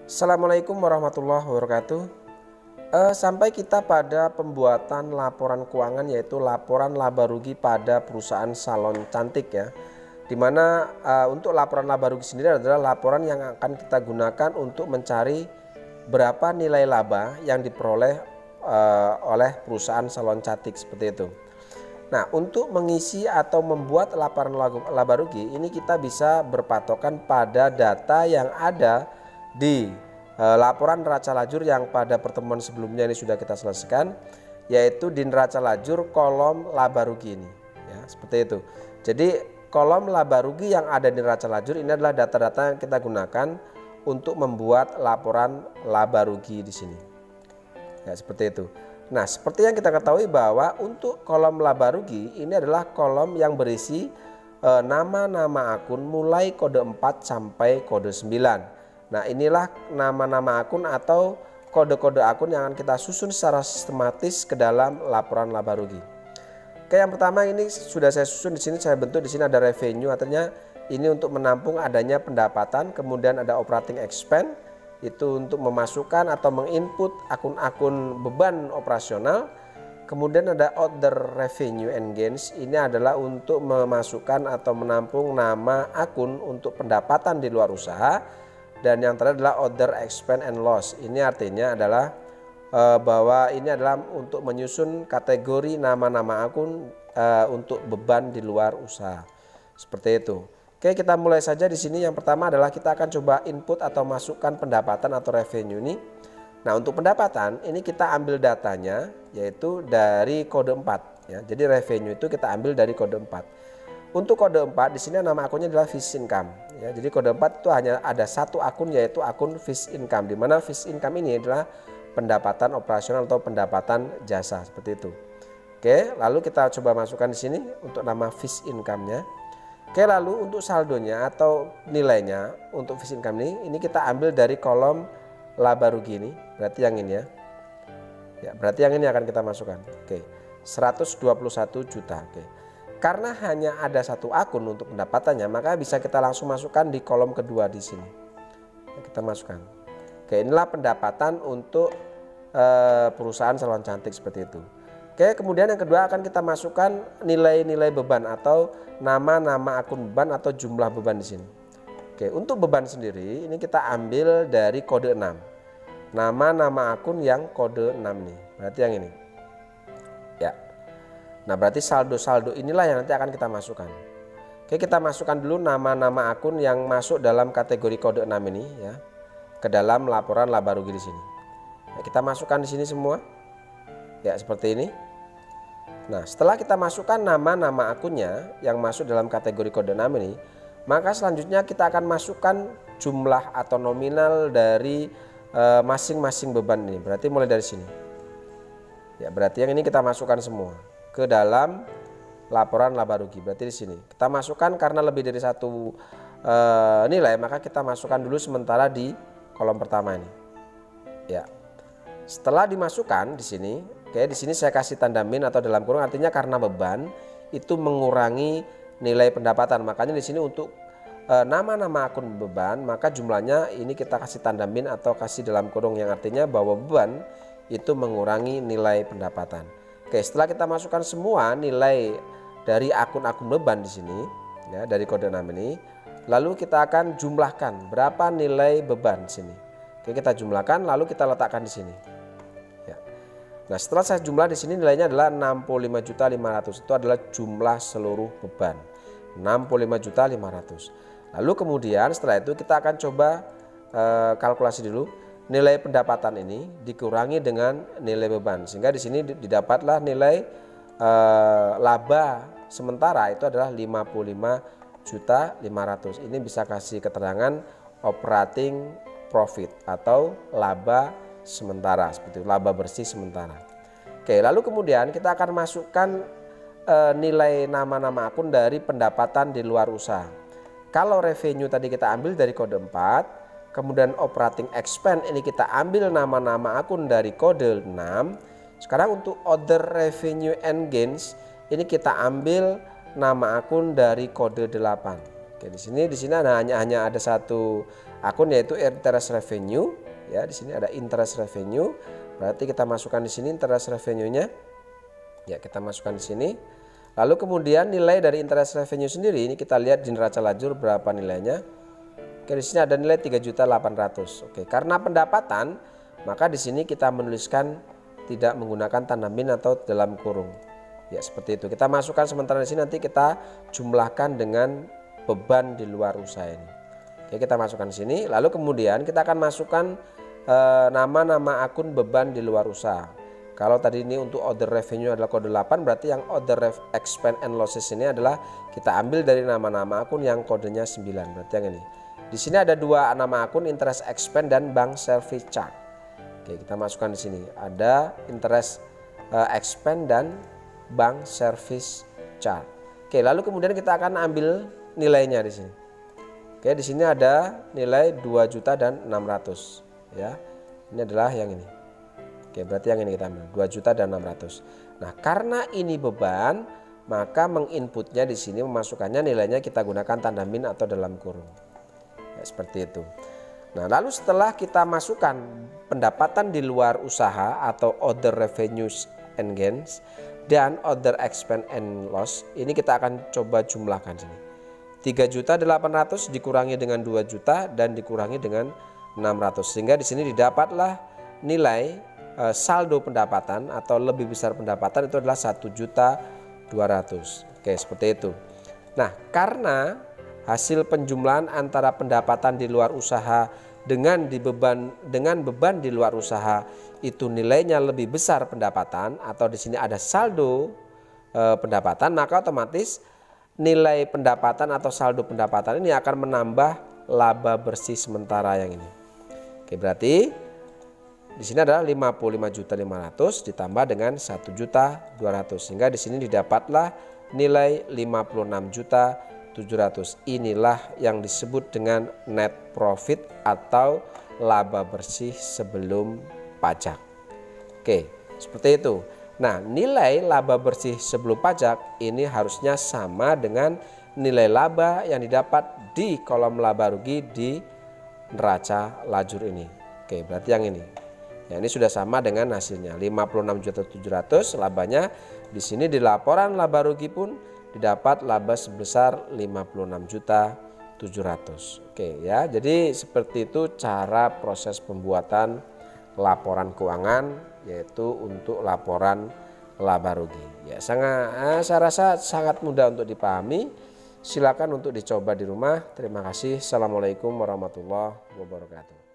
Assalamualaikum warahmatullahi wabarakatuh. Sampai kita pada pembuatan laporan keuangan, yaitu laporan laba rugi pada perusahaan salon cantik ya. Dimana untuk laporan laba rugi sendiri adalah laporan yang akan kita gunakan untuk mencari berapa nilai laba yang diperoleh oleh perusahaan salon cantik seperti itu. Nah, untuk mengisi atau membuat laporan laba rugi ini kita bisa berpatokan pada data yang ada di laporan neraca lajur yang pada pertemuan sebelumnya ini sudah kita selesaikan, yaitu di neraca lajur kolom laba rugi ini ya, seperti itu. Jadi kolom laba rugi yang ada di neraca lajur ini adalah data-data yang kita gunakan untuk membuat laporan laba rugi di sini ya, seperti itu. Nah, seperti yang kita ketahui bahwa untuk kolom laba rugi ini adalah kolom yang berisi nama-nama akun mulai kode 4 sampai kode 9. Nah, inilah nama-nama akun atau kode-kode akun yang akan kita susun secara sistematis ke dalam laporan laba rugi. Oke, yang pertama ini sudah saya susun di sini, saya bentuk di sini ada revenue, artinya ini untuk menampung adanya pendapatan, kemudian ada operating expense, itu untuk memasukkan atau menginput akun-akun beban operasional. Kemudian ada other revenue and gains, ini adalah untuk memasukkan atau menampung nama akun untuk pendapatan di luar usaha. Dan yang terakhir adalah other expense and loss, ini artinya adalah bahwa ini adalah untuk menyusun kategori nama-nama akun untuk beban di luar usaha, seperti itu. Oke, kita mulai saja di sini. Yang pertama adalah kita akan coba input atau masukkan pendapatan atau revenue ini. Nah, untuk pendapatan ini kita ambil datanya yaitu dari kode 4 ya. Jadi revenue itu kita ambil dari kode 4. Untuk kode 4 di sini nama akunnya adalah fixed income ya. Jadi kode 4 itu hanya ada satu akun, yaitu akun fixed income, di mana fixed income ini adalah pendapatan operasional atau pendapatan jasa, seperti itu. Oke, lalu kita coba masukkan di sini untuk nama fixed income-nya. Oke, lalu untuk saldonya atau nilainya untuk fixed income ini kita ambil dari kolom laba rugi ini, berarti yang ini ya. Ya, berarti yang ini akan kita masukkan. Oke, 121 juta. Oke. Karena hanya ada satu akun untuk pendapatannya, maka bisa kita langsung masukkan di kolom kedua di sini. Kita masukkan. Oke, inilah pendapatan untuk perusahaan salon cantik seperti itu. Oke, kemudian yang kedua akan kita masukkan nilai-nilai beban atau nama-nama akun beban atau jumlah beban di sini. Oke, untuk beban sendiri ini kita ambil dari kode 6. Nama-nama akun yang kode 6 nih. Berarti yang ini. Ya. Nah, berarti saldo-saldo inilah yang nanti akan kita masukkan. Oke, kita masukkan dulu nama-nama akun yang masuk dalam kategori kode 6 ini ya, ke dalam laporan laba rugi di sini. Ya, kita masukkan di sini semua. Ya, seperti ini. Nah, setelah kita masukkan nama-nama akunnya yang masuk dalam kategori kode 6 ini, maka selanjutnya kita akan masukkan jumlah atau nominal dari masing-masing beban ini. Berarti mulai dari sini. Ya, berarti yang ini kita masukkan semua ke dalam laporan laba rugi. Berarti di sini kita masukkan karena lebih dari satu nilai, maka kita masukkan dulu sementara di kolom pertama ini. Ya. Setelah dimasukkan di sini, oke, di sini saya kasih tanda min atau dalam kurung, artinya karena beban itu mengurangi nilai pendapatan. Makanya di sini untuk nama-nama akun beban, maka jumlahnya ini kita kasih tanda min atau kasih dalam kurung, yang artinya bahwa beban itu mengurangi nilai pendapatan. Oke, setelah kita masukkan semua nilai dari akun-akun beban di sini ya, dari kode 6 ini, lalu kita akan jumlahkan berapa nilai beban di sini. Oke, kita jumlahkan lalu kita letakkan di sini. Nah, setelah saya jumlah di sini nilainya adalah 65.500. Itu adalah jumlah seluruh beban. 65.500. Lalu kemudian setelah itu kita akan coba kalkulasi dulu nilai pendapatan ini dikurangi dengan nilai beban, sehingga di sini didapatlah nilai laba sementara itu adalah 55.500. Ini bisa kasih keterangan operating profit atau laba sementara, seperti itu, laba bersih sementara. Oke, lalu kemudian kita akan masukkan nilai nama-nama akun dari pendapatan di luar usaha. Kalau revenue tadi kita ambil dari kode 4, kemudian operating expense ini kita ambil nama-nama akun dari kode 6. Sekarang untuk other revenue and gains ini kita ambil nama akun dari kode 8. Oke, di sini hanya ada satu akun yaitu interest revenue ya. Di sini ada interest revenue. Berarti kita masukkan di sini interest revenue-nya. Ya, kita masukkan di sini. Lalu kemudian nilai dari interest revenue sendiri ini kita lihat di neraca lajur berapa nilainya. Oke, di sini ada nilai 3.800.000. Oke, karena pendapatan maka di sini kita menuliskan tidak menggunakan tanda min atau dalam kurung. Ya, seperti itu. Kita masukkan sementara di sini, nanti kita jumlahkan dengan beban di luar usaha ini. Oke, kita masukkan di sini. Lalu kemudian kita akan masukkan nama-nama akun beban di luar usaha. Kalau tadi ini untuk order revenue adalah kode 8, berarti yang order expense and losses ini adalah kita ambil dari nama-nama akun yang kodenya 9. Berarti yang ini. Di sini ada dua nama akun, interest expense dan bank service charge. Oke, kita masukkan di sini. Ada interest expense dan bank service charge. Oke, lalu kemudian kita akan ambil nilainya di sini. Oke, di sini ada nilai 2.600.000 ya. Ini adalah yang ini. Oke, berarti yang ini kita ambil 2.600.000. Nah, karena ini beban, maka menginputnya di sini memasukkannya nilainya kita gunakan tanda min atau dalam kurung. Ya, seperti itu. Nah, lalu setelah kita masukkan pendapatan di luar usaha atau other revenues and gains dan other expense and loss, ini kita akan coba jumlahkan sini. 3.800.000 dikurangi dengan 2 juta dan dikurangi dengan 600, sehingga di sini didapatlah nilai saldo pendapatan atau lebih besar pendapatan itu adalah 1.200.000. Oke, seperti itu. Nah, karena hasil penjumlahan antara pendapatan di luar usaha dengan beban di luar usaha itu nilainya lebih besar pendapatan, atau di sini ada saldo pendapatan, maka otomatis nilai pendapatan atau saldo pendapatan ini akan menambah laba bersih sementara yang ini. Oke, berarti di sini adalah 55.500.000 ditambah dengan 1.200.000, sehingga di sini didapatlah nilai 56.700.000. Inilah yang disebut dengan net profit atau laba bersih sebelum pajak. Oke, seperti itu. Nah, nilai laba bersih sebelum pajak ini harusnya sama dengan nilai laba yang didapat di kolom laba rugi di neraca lajur ini. Oke, berarti yang ini. Ya, ini sudah sama dengan hasilnya 56.700.000 labanya. Di sini di laporan laba rugi pun didapat laba sebesar 56.700.000. Oke ya, jadi seperti itu cara proses pembuatan laporan keuangan, yaitu untuk laporan laba rugi. Ya, saya rasa sangat mudah untuk dipahami. Silakan untuk dicoba di rumah. Terima kasih. Assalamualaikum warahmatullahi wabarakatuh.